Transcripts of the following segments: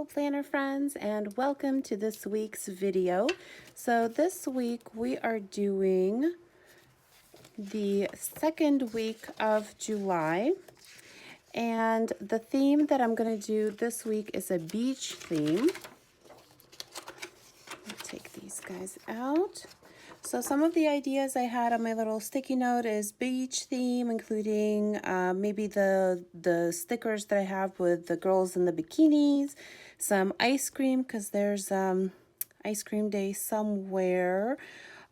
Hello planner friends, and welcome to this week's video. So this week we are doing the second week of July, and the theme that I'm going to do this week is a beach theme. Take these guys out. So some of the ideas I had on my little sticky note is beach theme, including maybe the stickers that I have with the girls in the bikinis, some ice cream because there's ice cream day somewhere,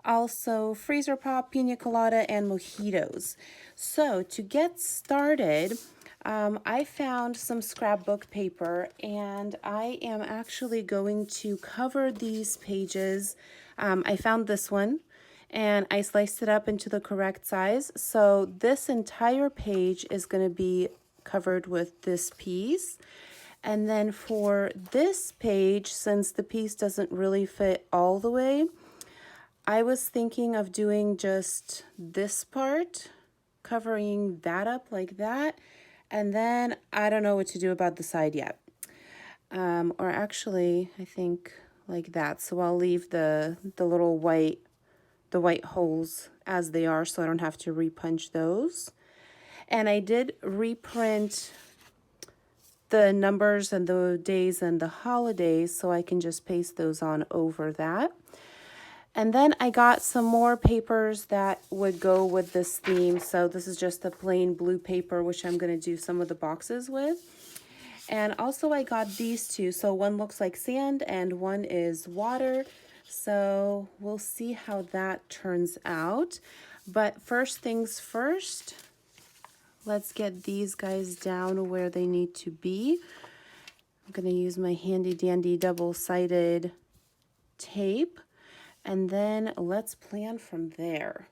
also freezer pop, pina colada, and mojitos. So to get started, I found some scrapbook paper, and I am actually going to cover these pages. I found this one and I sliced it up into the correct size. So this entire page is going to be covered with this piece. And then for this page, since the piece doesn't really fit all the way, I was thinking of doing just this part, covering that up like that. And then I don't know what to do about the side yet. Or actually, I think like that. So I'll leave the little white holes as they are so I don't have to repunch those. And I did reprint the numbers and the days and the holidays so I can just paste those on over that. And then I got some more papers that would go with this theme. So this is just a plain blue paper, which I'm going to do some of the boxes with. And also I got these two. So one looks like sand and one is water. So we'll see how that turns out. But first things first, let's get these guys down where they need to be. I'm going to use my handy dandy double-sided tape. And then let's plan from there.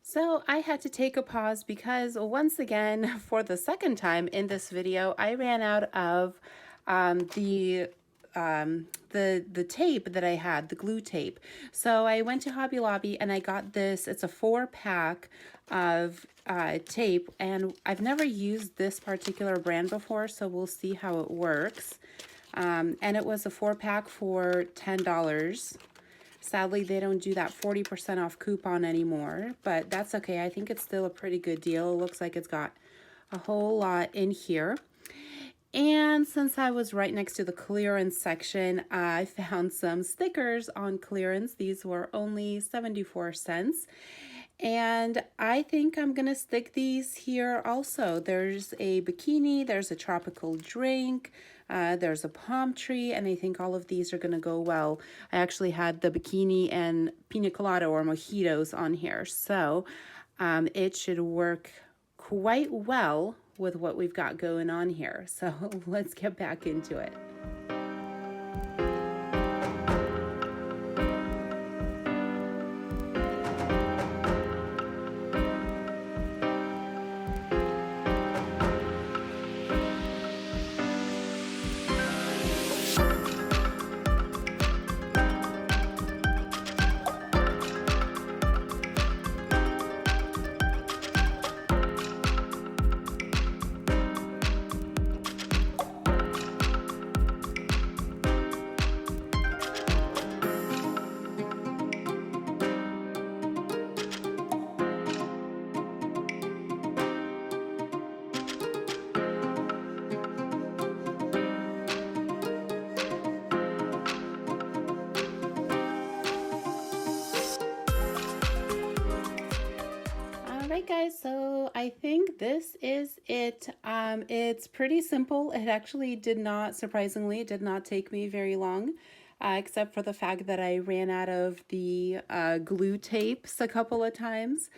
So I had to take a pause because once again, for the second time in this video, I ran out of the tape that I had, the glue tape. So I went to Hobby Lobby and I got this. It's a 4-pack of tape, and I've never used this particular brand before, so we'll see how it works. And it was a 4-pack for $10. Sadly, they don't do that 40% off coupon anymore, but that's okay. I think it's still a pretty good deal. It looks like it's got a whole lot in here. And since I was right next to the clearance section, I found some stickers on clearance. These were only 74 cents. And I think I'm gonna stick these here also. There's a bikini, there's a tropical drink, there's a palm tree, and I think all of these are gonna go well. I actually had the bikini and pina colada or mojitos on here, so it should work quite well with what we've got going on here. So let's get back into it. Alright guys, so I think this is it. It's pretty simple. It actually did not, surprisingly, it did not take me very long, except for the fact that I ran out of the glue tapes a couple of times.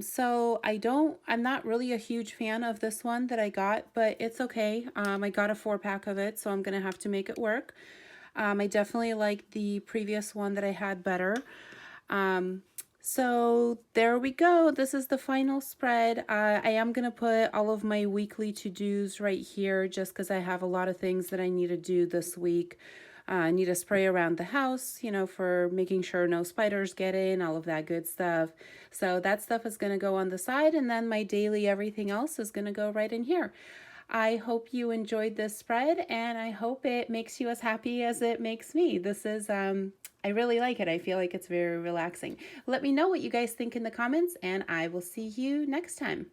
So I'm not really a huge fan of this one that I got, but it's okay. I got a 4-pack of it, so I'm gonna have to make it work. I definitely like the previous one that I had better. So there we go. This is the final spread. I am going to put all of my weekly to-dos right here just because I have a lot of things that I need to do this week. I need to spray around the house, you know, for making sure no spiders get in, all of that good stuff. So that stuff is going to go on the side, and then my daily everything else is going to go right in here. I hope you enjoyed this spread, and I hope it makes you as happy as it makes me. This is, I really like it. I feel like it's very relaxing. Let me know what you guys think in the comments, and I will see you next time.